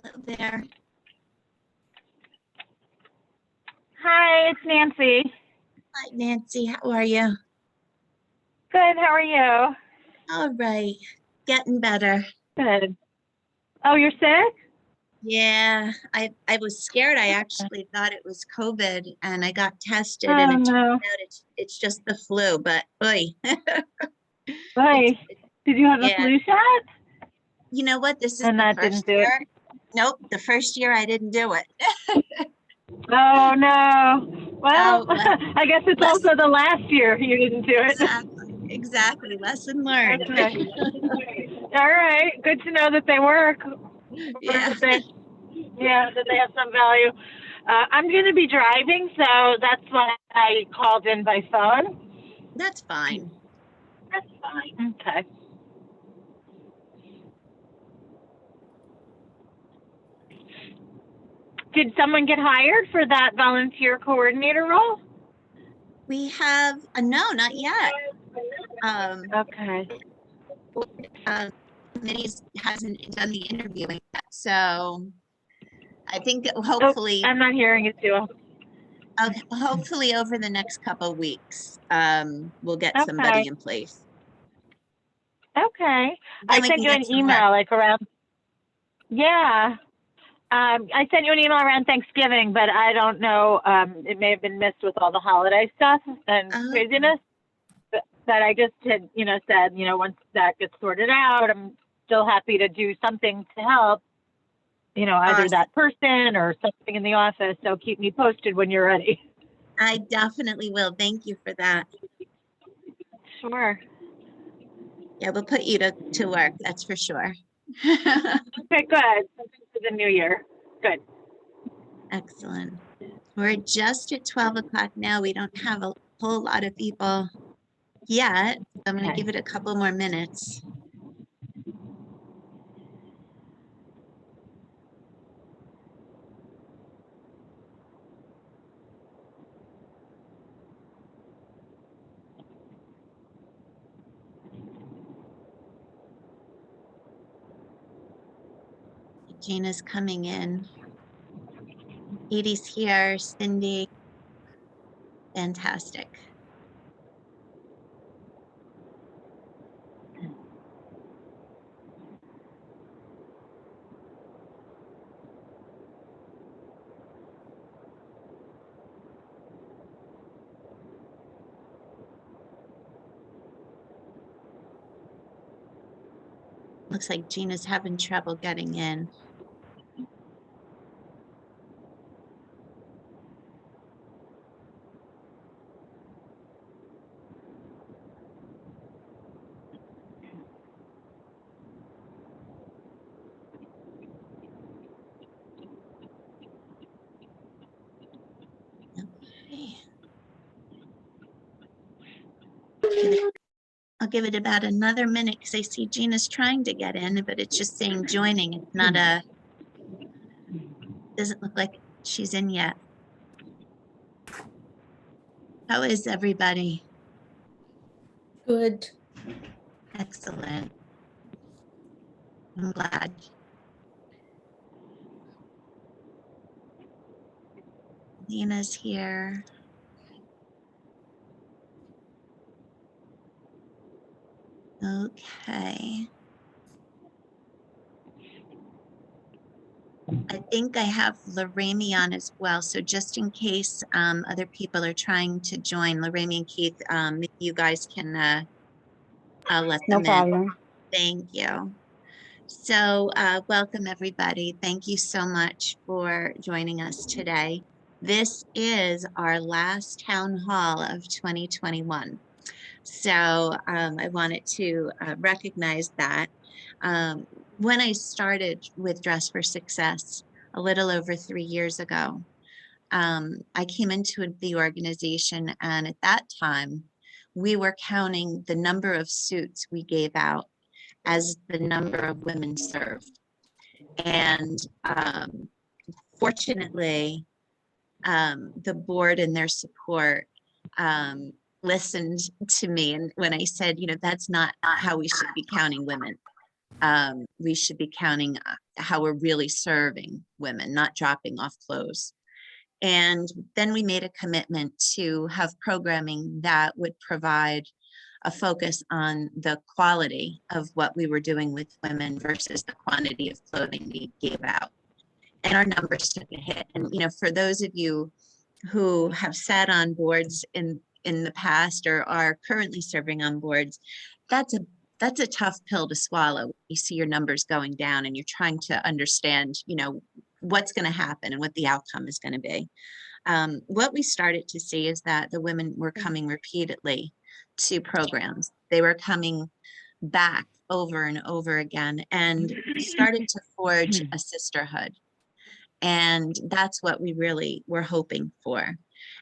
Hello there. Hi, it's Nancy. Hi, Nancy. How are you? Good, how are you? All right. Getting better. Good. Oh, you're sick? Yeah, I was scared. I actually thought it was COVID and I got tested and Oh, it turned no. out it's just the flu, but boy, Why? Did you have a yeah. flu shot? You know what? This is And the that didn't first do it. year. Nope, the first year I didn't do it. Oh, no. Well, Oh, I guess it's less also the last year you didn't do it. exactly. Lesson learned. Okay. All right. Good to know that they work. Or Yeah, that they, yeah, that they have some value. I'm going to be driving, so that's why I called in by phone. that's fine. That's fine. Okay. Did someone get hired for that volunteer coordinator role? We have no, not yet. Okay. Uh, Committees hasn't done the interviewing yet, so I think that Oh, hopefully, I'm not hearing it too. hopefully over the next couple of weeks, we'll get Okay. somebody in place. Okay. Then I we sent can you get an some work. email like around, yeah. I sent you an email around Thanksgiving, but I don't know. It may have been missed with all the holiday stuff and Uh, craziness. But I just had, said, once that gets sorted out, I'm still happy to do something to help, either awesome. that person or something in the office. So keep me posted when you're ready. I definitely will. Thank you for that. Sure. Yeah, we'll put you to work. That's for sure. Okay, good. Something for the new year. Good. Excellent. We're just at 12 o'clock now. We don't have a whole lot of people yet. I'm going to give Okay. it a couple more minutes. Gina's coming in. Edie's here. Cindy. Fantastic. Looks like Gina's having trouble getting in. Okay. I'll give it about another minute because I see Gina's trying to get in, but it's just saying joining. It's not doesn't look like she's in yet. How is everybody? Good. Excellent. I'm glad. Lena's here. Okay. I think I have Lorraine on as well. So just in case other people are trying to join, Lorraine and Keith, if you guys can let No them in. problem. Thank you. So welcome everybody. Thank you so much for joining us today. This is our last town hall of 2021. So I wanted to recognize that. When I started with Dress for Success a little over 3 years ago, I came into the organization, and at that time, we were counting the number of suits we gave out as the number of women served. And fortunately, the board and their support listened to me. And when I said, that's not how we should be counting women. We should be counting how we're really serving women, not dropping off clothes. And then we made a commitment to have programming that would provide a focus on the quality of what we were doing with women versus the quantity of clothing we gave out. And our numbers took a hit. And, for those of you who have sat on boards in the past or are currently serving on boards, that's a tough pill to swallow. You see your numbers going down and you're trying to understand, what's going to happen and what the outcome is going to be. What we started to see is that the women were coming repeatedly to programs. They were coming back over and over again and started to forge a sisterhood. And that's what we really were hoping for.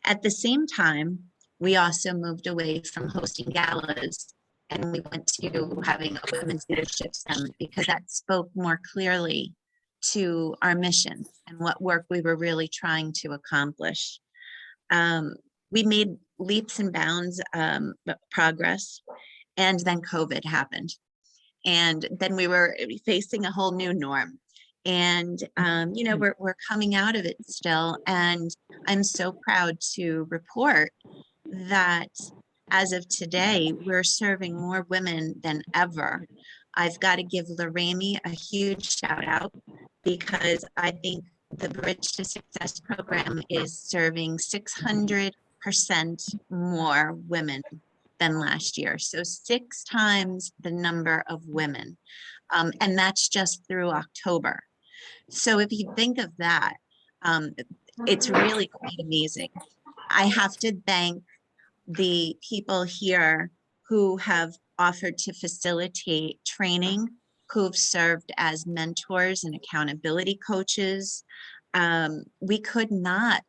At the same time, we also moved away from hosting galas and we went to having a women's leadership summit because that spoke more clearly to our mission and what work we were really trying to accomplish. We made leaps and bounds progress, and then COVID happened. And then we were facing a whole new norm. And, we're coming out of it still. And I'm so proud to report that as of today, we're serving more women than ever. I've got to give Lorraine a huge shout out because I think the Bridge to Success program is serving 600% more women than last year. So 6 times the number of women. And that's just through October. So if you think of that, it's really quite amazing. I have to thank the people here who have offered to facilitate training, who've served as mentors and accountability coaches. We could not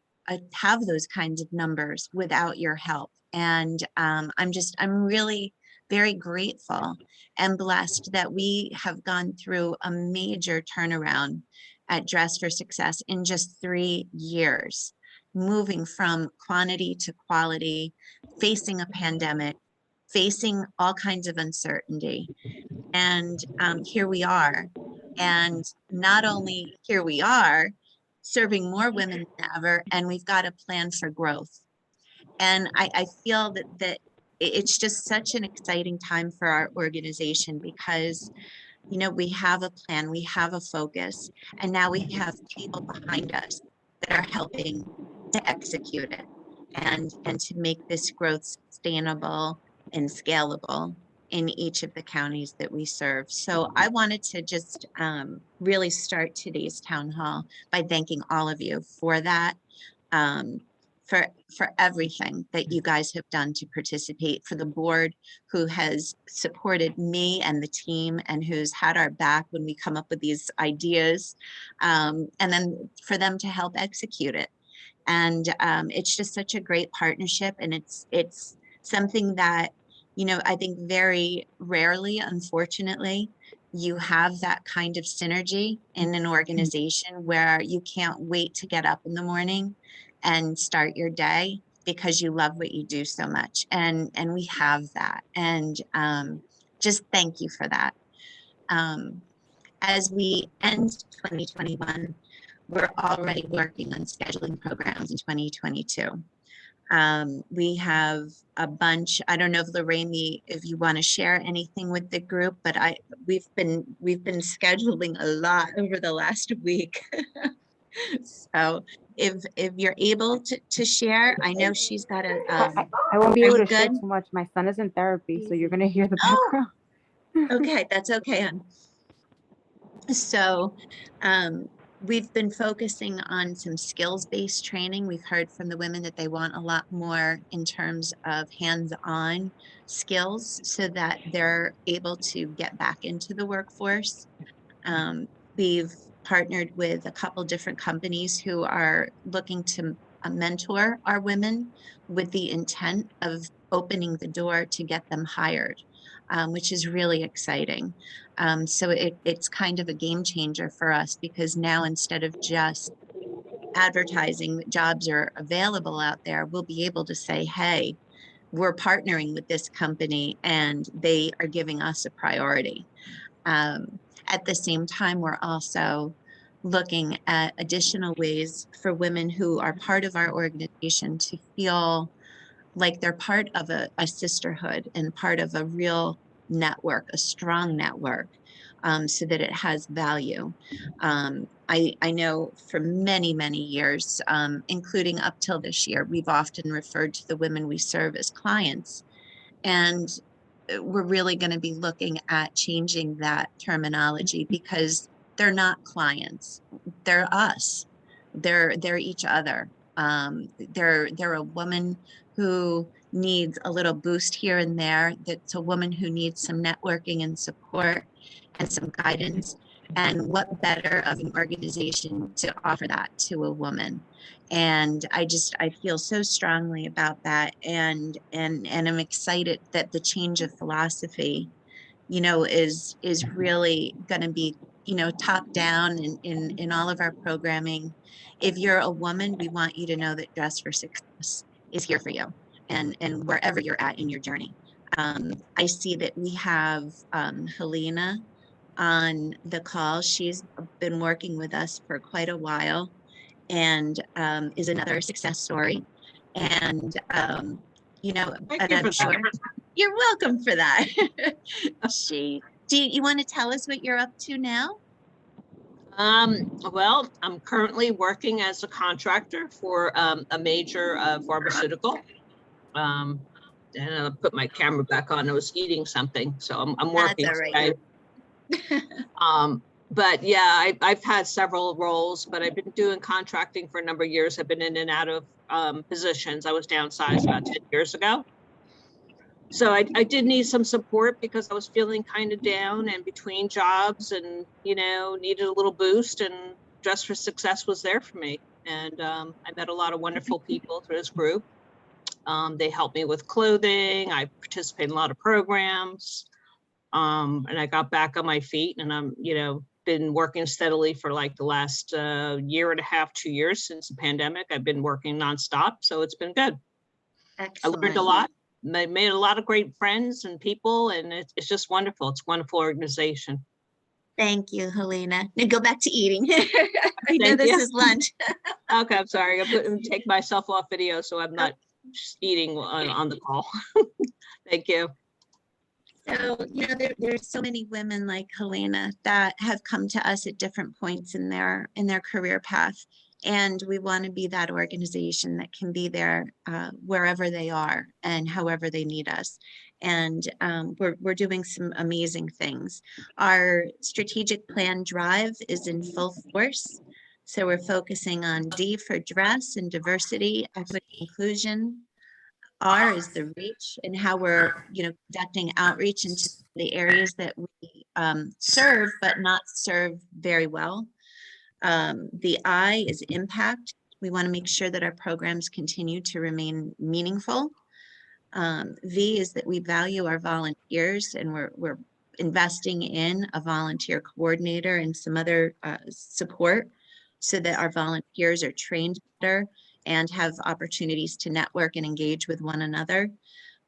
have those kinds of numbers without your help. And I'm really very grateful and blessed that we have gone through a major turnaround at Dress for Success in just 3 years, moving from quantity to quality, facing a pandemic, facing all kinds of uncertainty. And here we are. And not only here we are, serving more women than ever, and we've got a plan for growth. And I feel that it's just such an exciting time for our organization because, we have a plan, we have a focus, and now we have people behind us that are helping to execute it and to make this growth sustainable and scalable in each of the counties that we serve. So I wanted to just really start today's town hall by thanking all of you for that, for everything that you guys have done to participate, for the board who has supported me and the team and who's had our back when we come up with these ideas, and then for them to help execute it. And it's just such a great partnership, and it's something that, I think very rarely, unfortunately, you have that kind of synergy in an organization where you can't wait to get up in the morning and start your day because you love what you do so much. And we have that. And just thank you for that. As we end 2021, we're already working on scheduling programs in 2022. We have a bunch. I don't know if Lorraine, if you want to share anything with the group, but we've been scheduling a lot over the last week. So if you're able to share, I know she's got a. I won't be are able you to share good? too much. My son is in therapy, so you're gonna hear the Oh, background. Okay, that's okay, hon. So we've been focusing on some skills-based training. We've heard from the women that they want a lot more in terms of hands-on skills so that they're able to get back into the workforce. We've partnered with a couple different companies who are looking to mentor our women with the intent of opening the door to get them hired, which is really exciting. So it's kind of a game changer for us because now instead of just advertising that jobs are available out there, we'll be able to say, hey, we're partnering with this company and they are giving us a priority. at the same time, we're also looking at additional ways for women who are part of our organization to feel like they're part of a sisterhood and part of a real network, a strong network, so that it has value. I know for many, many years, including up till this year, we've often referred to the women we serve as clients. And we're really going to be looking at changing that terminology because they're not clients. They're us. They're each other. They're a woman who needs a little boost here and there. That's a woman who needs some networking and support and some guidance. And what better of an organization to offer that to a woman? And I feel so strongly about that, and I'm excited that the change of philosophy, is really going to be, top down in all of our programming. If you're a woman, we want you to know that Dress for Success is here for you, and wherever you're at in your journey. I see that we have Helena on the call. She's been working with us for quite a while, and is another success story. And Thank and you I'm for sure that. you're welcome for that. Do you want to tell us what you're up to now? Well, I'm currently working as a contractor for a major pharmaceutical. And I'll put my camera back on. I was eating something, so I'm working That's all right. today. But yeah, I've had several roles, but I've been doing contracting for a number of years. I've been in and out of positions. I was downsized about 10 years ago. So I did need some support because I was feeling kind of down and between jobs and, needed a little boost, and Dress for Success was there for me. And I met a lot of wonderful people through this group. They helped me with clothing. I participated in a lot of programs. And I got back on my feet, and I'm, been working steadily for like the last year and a half, 2 years since the pandemic. I've been working nonstop, so it's been good. Excellent. I learned a lot. I made a lot of great friends and people, and it's just wonderful. It's a wonderful organization. Thank you, Helena. Now go back to eating. I know Thank this you. is lunch. Okay, I'm sorry. I'm going to take myself off video so I'm not just eating on the call. Thank you. So, there's so many women like Helena that have come to us at different points in their career path. And we want to be that organization that can be there wherever they are and however they need us. And we're doing some amazing things. Our strategic plan drive is in full force. So we're focusing on D for dress and diversity, equity, inclusion. R is the reach and how we're, conducting outreach into the areas that we serve, but not serve very well. The I is impact. We want to make sure that our programs continue to remain meaningful. V is that we value our volunteers, and we're investing in a volunteer coordinator and some other support so that our volunteers are trained better and have opportunities to network and engage with one another.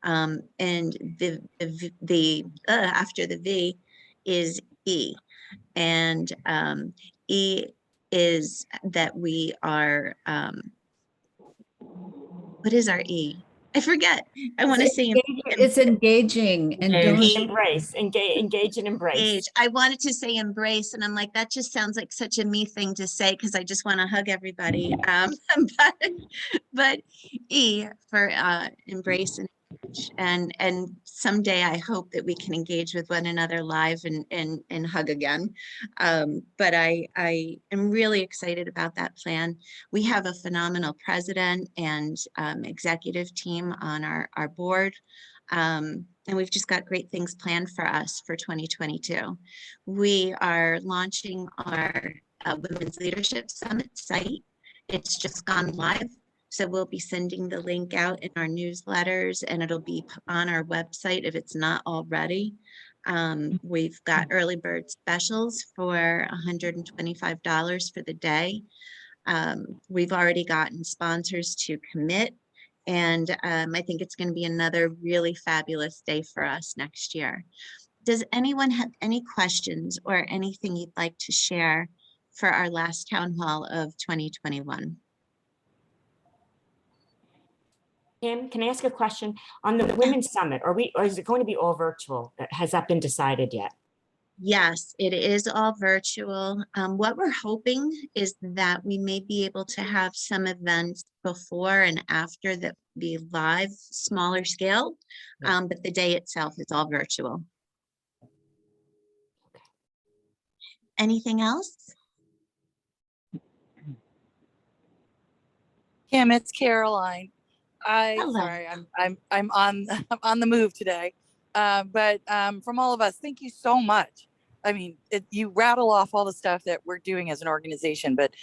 And the after the V is E, and E is that we are, what is our E? I forget. I want to say It's engaging and don't. Embrace, engage and embrace. engage. I wanted to say embrace, and I'm like, that just sounds like such a me thing to say because I just want to hug everybody. But E for embrace and engage. And someday I hope that we can engage with one another live and hug again. But I am really excited about that plan. We have a phenomenal president and executive team on our board. And we've just got great things planned for us for 2022. We are launching our Women's Leadership Summit site. It's just gone live. So we'll be sending the link out in our newsletters, and it'll be on our website if it's not already. We've got early bird specials for $125 for the day. We've already gotten sponsors to commit. And I think it's going to be another really fabulous day for us next year. Does anyone have any questions or anything you'd like to share for our last town hall of 2021? Kim, can I ask a question? On the Women's Summit, or is it going to be all virtual? Has that been decided yet? Yes, it is all virtual. What we're hoping is that we may be able to have some events before and after that be live, smaller scale, but the day itself is all virtual. Anything else? Kim, it's Caroline. Hello. Sorry, I'm on I'm on the move today. But from all of us, thank you so much. I mean, you rattle off all the stuff that we're doing as an organization, but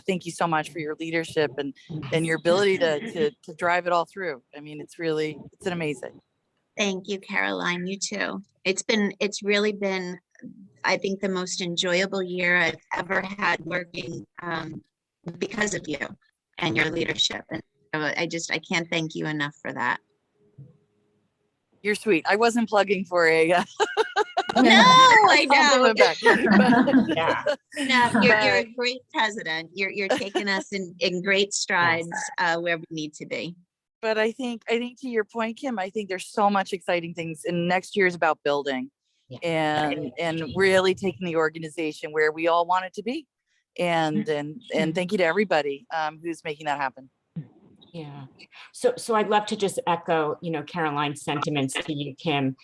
thank you so much for your leadership and your ability to drive it all through. I mean, it's an amazing. Thank you, Caroline. You too. It's really been, I think, the most enjoyable year I've ever had working because of you and your leadership. And so I can't thank you enough for that. You're sweet. I wasn't plugging for a. No, I know. compliment back, but- Yeah. No, you're a great president. You're taking us in great strides where we need to be. But I think to your point, Kim, I think there's so much exciting things, and next year is about building and really taking the organization where we all want it to be. And thank you to everybody who's making that happen. Yeah. So I'd love to just echo, Caroline's sentiments to you, Kim.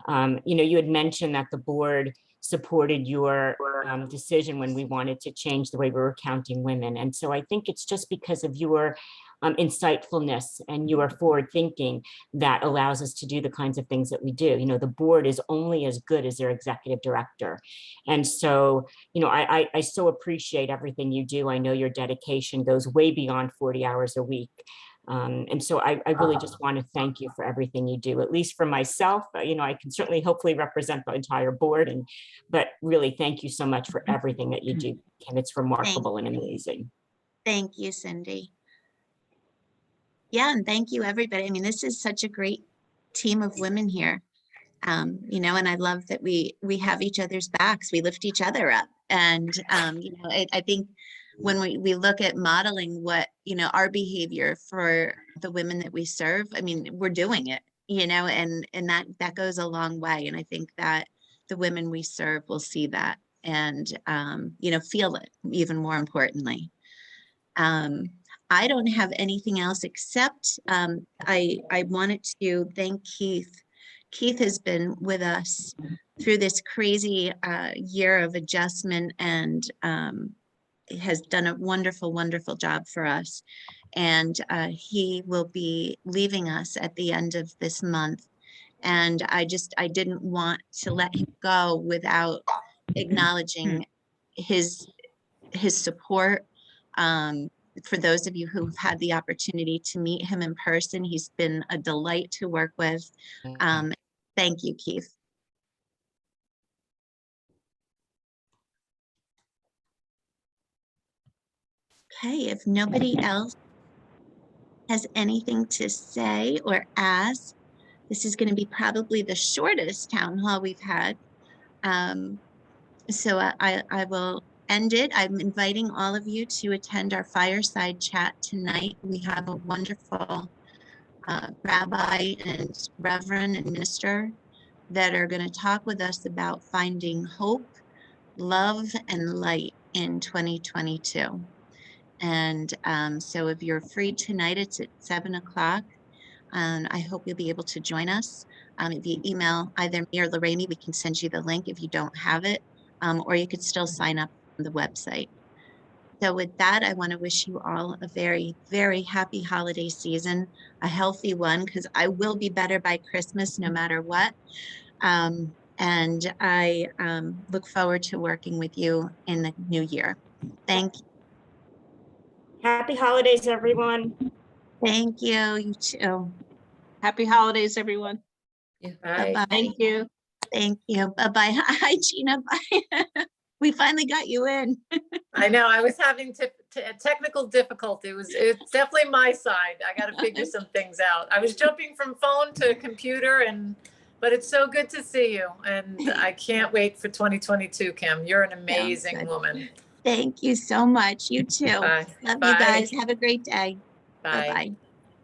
You had mentioned that the board supported your decision when we wanted to change the way we were counting women. And so I think it's just because of your insightfulness and your forward thinking that allows us to do the kinds of things that we do. The board is only as good as their executive director. And so, I so appreciate everything you do. I know your dedication goes way beyond 40 hours a week. And so I really just want to thank you for everything you do, at least for myself. I can certainly hopefully represent the entire board, but really thank you so much for everything that you do, Kim. It's remarkable and amazing. Thank you, Cindy. Yeah, and thank you, everybody. I mean, this is such a great team of women here. And I love that we have each other's backs. We lift each other up. And, I think when we look at modeling what, our behavior for the women that we serve, I mean, we're doing it, and that goes a long way. And I think that the women we serve will see that and, feel it even more importantly. I don't have anything else except I wanted to thank Keith. Keith has been with us through this crazy year of adjustment and has done a wonderful, wonderful job for us. And he will be leaving us at the end of this month. And I didn't want to let him go without acknowledging his support. For those of you who've had the opportunity to meet him in person, he's been a delight to work with. Thank you, Keith. Okay, if nobody else has anything to say or ask, this is going to be probably the shortest town hall we've had. So I will end it. I'm inviting all of you to attend our fireside chat tonight. We have a wonderful rabbi and reverend and minister that are going to talk with us about finding hope, love, and light in 2022. And so if you're free tonight, it's at 7 o'clock. I hope you'll be able to join us. If you email either me or Lorraine, we can send you the link if you don't have it, or you could still sign up on the website. So with that, I want to wish you all a very, very happy holiday season, a healthy one, because I will be better by Christmas no matter what. And I look forward to working with you in the new year. Thank you. Happy holidays, everyone. Thank you. You too. Happy holidays, everyone. Bye-bye. Thank you. Thank you. Bye-bye. Hi, Gina. Bye. We finally got you in. I know I was having technical difficulty. It's definitely my side. I got to figure some things out. I was jumping from phone to computer, and But it's so good to see you, and I can't wait for 2022, Kim. You're an amazing good. woman. Thank you so much. You too. Bye. Love you Bye. guys. Have a great day. Bye. Bye-bye.